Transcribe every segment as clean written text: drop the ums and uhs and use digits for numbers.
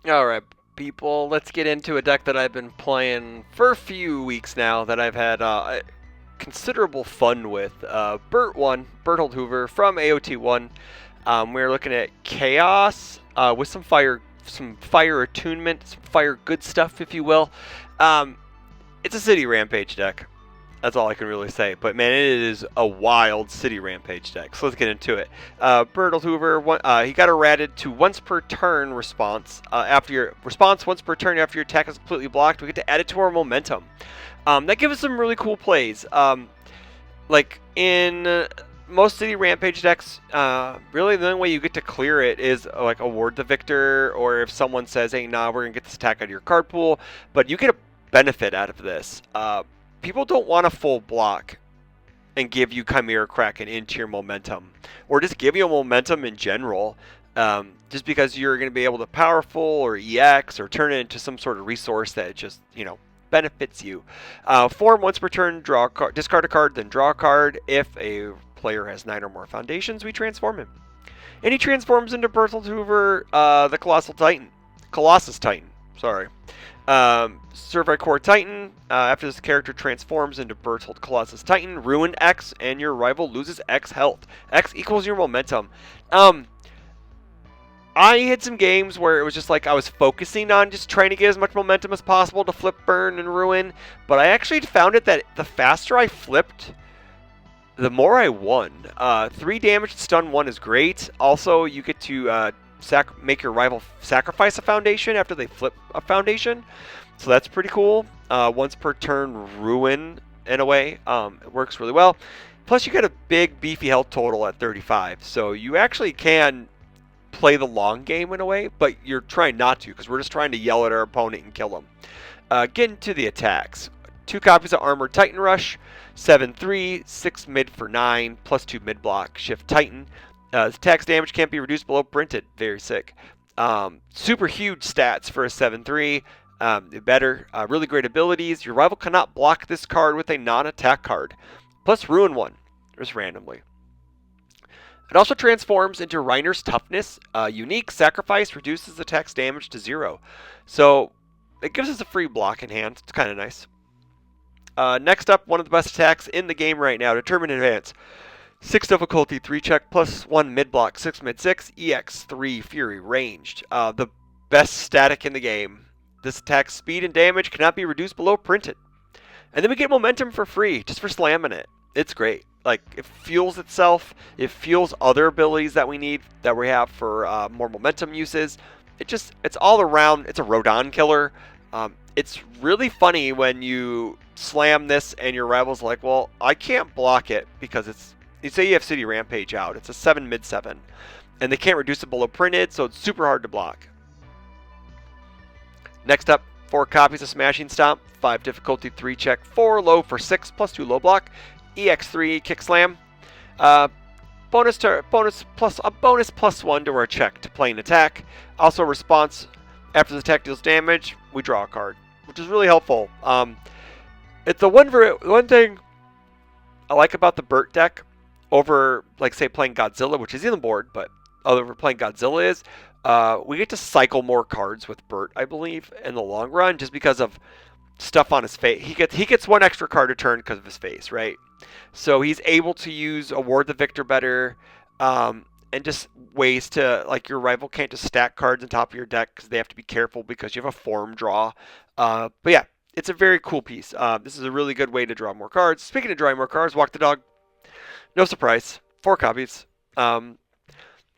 Alright, people, let's get into a deck that I've been playing for a few weeks now that I've had considerable fun with. Bert 1, Bertolt Hoover from AOT1. We're looking at Chaos with some fire attunement, some fire good stuff, if you will. Um, it's a City Rampage deck. That's all I can really say. But man, it is a wild City Rampage deck. So let's get into it. Bertolt Hoover, he got errated to once per turn response. After your response once per turn after your attack is completely blocked, we get to add it to our momentum. That gives us some really cool plays. Like in most City Rampage decks, really the only way you get to clear it is like award the victor, or if someone says, "Hey, nah, we're gonna get this attack out of your card pool," but you get a benefit out of this. People don't want a full block and give you Chimera Kraken into your momentum, or just give you a momentum in general, just because you're going to be able to powerful or EX or turn it into some sort of resource that just benefits you. Form once per turn, draw a card, discard a card, then draw a card. If a player has 9 or more foundations, we transform him, and he transforms into Bertolt Hoover, the Colossus Titan. Sorry. Core Titan. After this character transforms into Bertolt Colossus Titan, ruin X, and your rival loses X health. X equals your momentum. I had some games where it was just like I was focusing on just trying to get as much momentum as possible to flip, burn, and ruin, but I actually found it that the faster I flipped, the more I won. 3 damage to stun 1 is great. Also, you get to make your rival sacrifice a foundation after they flip a foundation. So that's pretty cool. Once per turn ruin, in a way. It works really well. Plus, you get a big, beefy health total at 35. So you actually can play the long game in a way, but you're trying not to, because we're just trying to yell at our opponent and kill them. Get into the attacks. 2 copies of Armored Titan Rush, 7/3, 6 mid for 9, plus 2 mid block. Shift Titan. Attacks damage can't be reduced below printed. Very sick. Super huge stats for a 7/3. Better. Really great abilities. Your rival cannot block this card with a non-attack card. Plus ruin 1, just randomly. It also transforms into Reiner's Toughness. Unique sacrifice reduces attacks damage to 0. So it gives us a free block in hand. It's kind of nice. Next up, one of the best attacks in the game right now, Determined Advance. 6 difficulty, 3 check, plus 1 mid block, 6 mid 6, EX 3 Fury ranged. The best static in the game. This attack's speed and damage cannot be reduced below printed. And then we get momentum for free, just for slamming it. It's great. Like, it fuels itself. It fuels other abilities that we need, that we have for more momentum uses. It's all around. It's a Rodon killer. It's really funny when you slam this and your rival's like, well, I can't block it because it's, you say you have City Rampage out. It's a 7 mid 7. And they can't reduce it below printed, so it's super hard to block. Next up, 4 copies of Smashing Stomp, 5 difficulty, 3 check, 4 low for 6, plus 2 low block, EX3 Kick Slam. Bonus plus 1 to our check to play an attack. Also, response after the attack deals damage, we draw a card, which is really helpful. It's the one thing I like about the Bert deck over, like, say, playing Godzilla, which is in the board, but over playing Godzilla is, we get to cycle more cards with Bert, I believe, in the long run, just because of stuff on his face. He gets 1 extra card a turn because of his face, right? So he's able to use Award the Victor better, and just ways to, like, your rival can't just stack cards on top of your deck because they have to be careful because you have a form draw. But yeah, it's a very cool piece. This is a really good way to draw more cards. Speaking of drawing more cards, Walk the Dog. No surprise. 4 copies.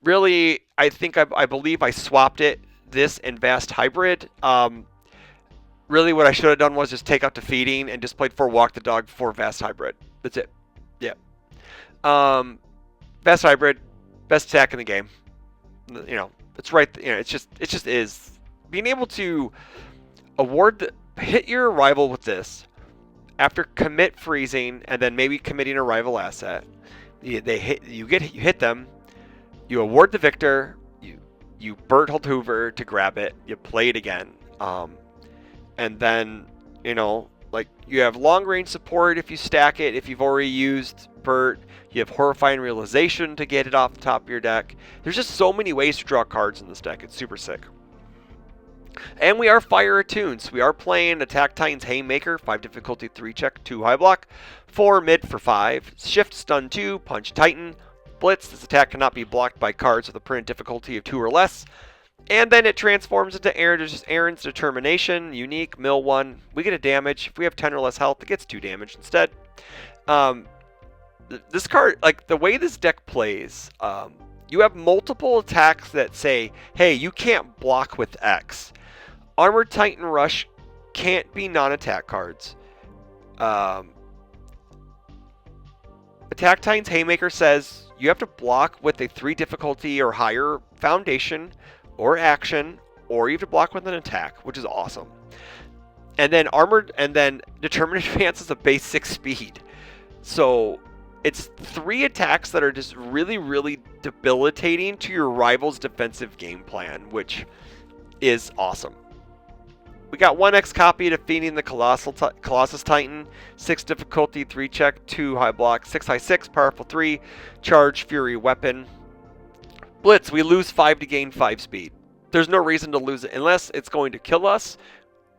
Really, I believe I swapped this and Vast Hybrid. Really, what I should have done was just take out Defeating and just played 4 Walk the Dog, 4 Vast Hybrid. That's it. Yeah. Vast Hybrid, best attack in the game. It's right. It just is. Being able to hit your rival with this after commit freezing and then maybe committing a rival asset. You hit them. You award the victor. You Bertolt Hoover to grab it. You play it again. And then, like, you have long range support if you stack it. If you've already used Bert, you have Horrifying Realization to get it off the top of your deck. There's just so many ways to draw cards in this deck. It's super sick. And we are fire attuned, so we are playing Attack Titan's Haymaker, 5 difficulty, 3 check, 2 high block, 4 mid for 5, shift stun 2, punch Titan, blitz. This attack cannot be blocked by cards with a printed difficulty of 2 or less. And then it transforms into Aaron's Determination, unique, mill 1. We get a damage. If we have 10 or less health, it gets 2 damage instead. This card, like the way this deck plays, you have multiple attacks that say, hey, you can't block with X. Armored Titan Rush can't be non-attack cards. Attack Titan's Haymaker says you have to block with a 3 difficulty or higher foundation or action, or you have to block with an attack, which is awesome. And then Determined Advance is a base 6 speed. So it's 3 attacks that are just really, really debilitating to your rival's defensive game plan, which is awesome. We got 1x copy defeating the Colossus Titan, 6 difficulty, 3 check, 2 high block, 6 high 6, powerful 3, charge, fury, weapon. Blitz, we lose 5 to gain 5 speed. There's no reason to lose it unless it's going to kill us.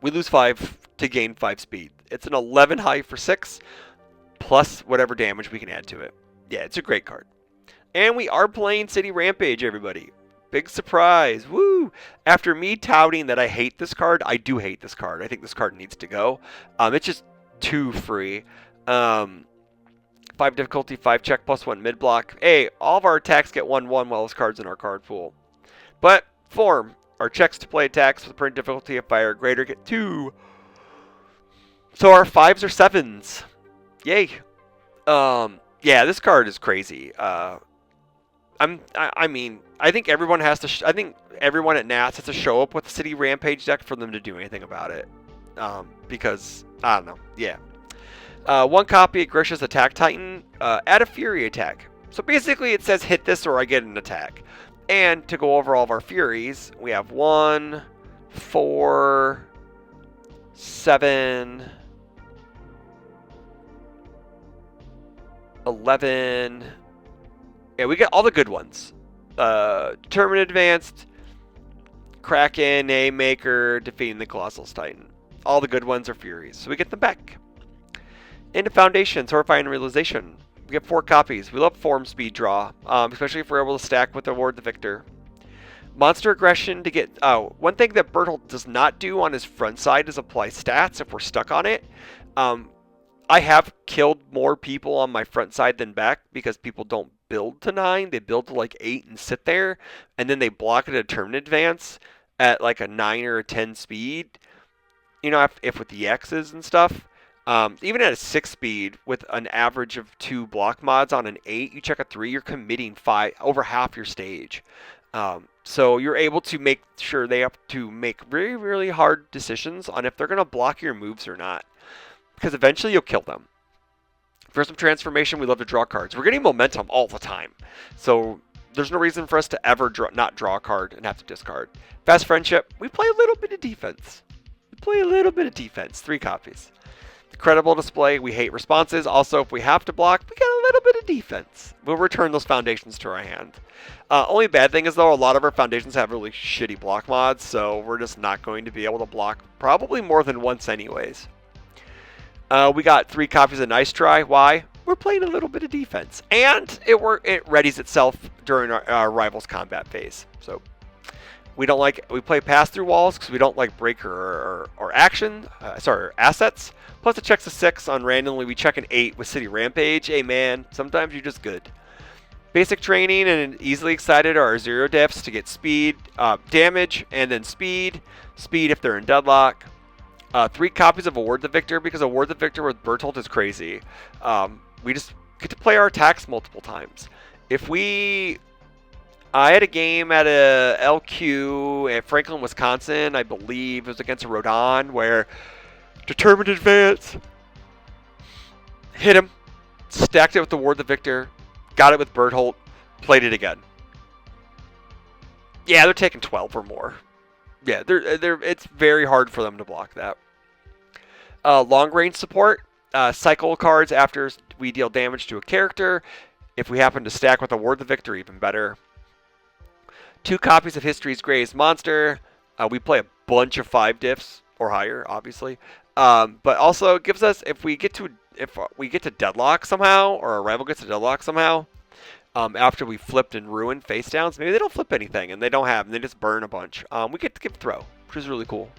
We lose 5 to gain 5 speed. It's an 11 high for 6, plus whatever damage we can add to it. Yeah, it's a great card. And we are playing City Rampage, everybody. Big surprise. Woo! After me touting that I hate this card, I do hate this card. I think this card needs to go. It's just too free. 5 difficulty, 5 check, plus 1 mid block. Hey, all of our attacks get 1/1 while this card's in our card pool. But form, our checks to play attacks with printed difficulty of fire greater get 2. So our 5s are 7s. Yay. Yeah, this card is crazy. I think everyone has to. I think everyone at Nats has to show up with the City Rampage deck for them to do anything about it. Because I don't know. Yeah. 1 copy of Grisha's Attack Titan. Add a Fury attack. So basically, it says hit this or I get an attack. And to go over all of our Furies, we have 1, 4, 7, 11. Yeah, we get all the good ones. Determined Advanced, Kraken, Haymaker, defeating the Colossus Titan. All the good ones are Furies, so we get them back. Into Foundations, Horrifying Realization. We get 4 copies. We love form speed draw, especially if we're able to stack with Award the Victor. Monster Aggression to get... Oh, one thing that Bertolt does not do on his front side is apply stats if we're stuck on it. I have killed more people on my front side than back because people don't build to 9. They build to like 8 and sit there, and then they block a Determined Advance at like a 9 or a 10 speed. You know, if with the X's and stuff. Even at a 6 speed with an average of 2 block mods on an 8, you check a 3, you're committing over half your stage. So you're able to make sure they have to make really, really hard decisions on if they're going to block your moves or not. Because eventually you'll kill them. For some transformation, we love to draw cards. We're getting momentum all the time. So there's no reason for us to ever not draw a card and have to discard. Fast Friendship, we play a little bit of defense. 3 copies. Credible Display, we hate responses. Also, if we have to block, we get a little bit of defense. We'll return those foundations to our hand. Only bad thing is, though, a lot of our foundations have really shitty block mods, so we're just not going to be able to block probably more than once anyways. We got 3 copies of Nice Try. Why? We're playing a little bit of defense. And it readies itself during our rival's combat phase. So we play pass-through walls because we don't like breaker or assets. Plus it checks a 6 on randomly. We check an 8 with City Rampage. Hey man, sometimes you're just good. Basic training and easily excited are our 0 diffs to get speed, damage, and then speed. Speed if they're in deadlock. 3 copies of Award the Victor because Award the Victor with Bertolt is crazy. We just get to play our attacks multiple times. I had a game at a LQ at Franklin, Wisconsin. I believe it was against a Rodon where Determined Advance hit him, stacked it with Award the Victor, got it with Bertolt, played it again. Yeah, they're taking 12 or more. Yeah, it's very hard for them to block that. Long range support, cycle cards after we deal damage to a character. If we happen to stack with Award the Victor, even better. 2 copies of History's Greatest Monster. We play a bunch of 5 diffs or higher, obviously. But also it gives us, if we get to deadlock somehow, or our rival gets to deadlock somehow, after we flipped and ruined face downs, maybe they don't flip anything and they don't have, and they just burn a bunch. We get to give throw, which is really cool.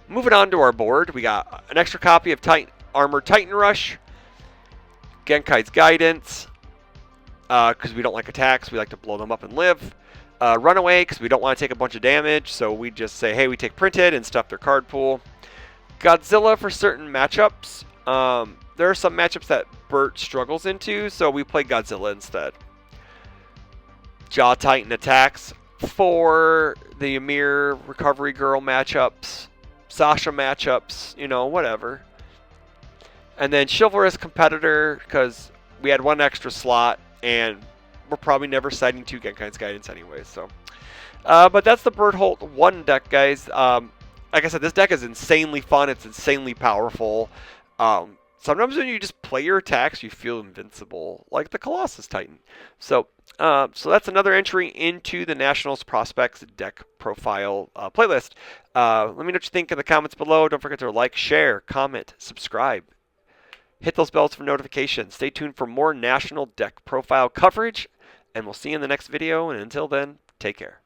Moving on to our board, we got an extra copy of Armored Titan Rush, Genkai's Guidance, because we don't like attacks, we like to blow them up and live. Runaway, because we don't want to take a bunch of damage, so we just say, hey, we take Printed and stuff their card pool. Godzilla for certain matchups. There are some matchups that Bert struggles into, so we play Godzilla instead. Jaw Titan attacks for the Ymir Recovery Girl matchups, Sasha matchups, you know, whatever. And then Chivalrous Competitor, because we had one extra slot, and we're probably never citing 2 Genkai's Guidance anyway. So, but that's the Bertolt 1 deck, guys. Like I said, this deck is insanely fun. It's insanely powerful. Sometimes when you just play your attacks, you feel invincible, like the Colossus Titan. So that's another entry into the Nationals Prospects deck profile playlist. Let me know what you think in the comments below. Don't forget to like, share, comment, subscribe. Hit those bells for notifications. Stay tuned for more National deck profile coverage, and we'll see you in the next video. And until then, take care.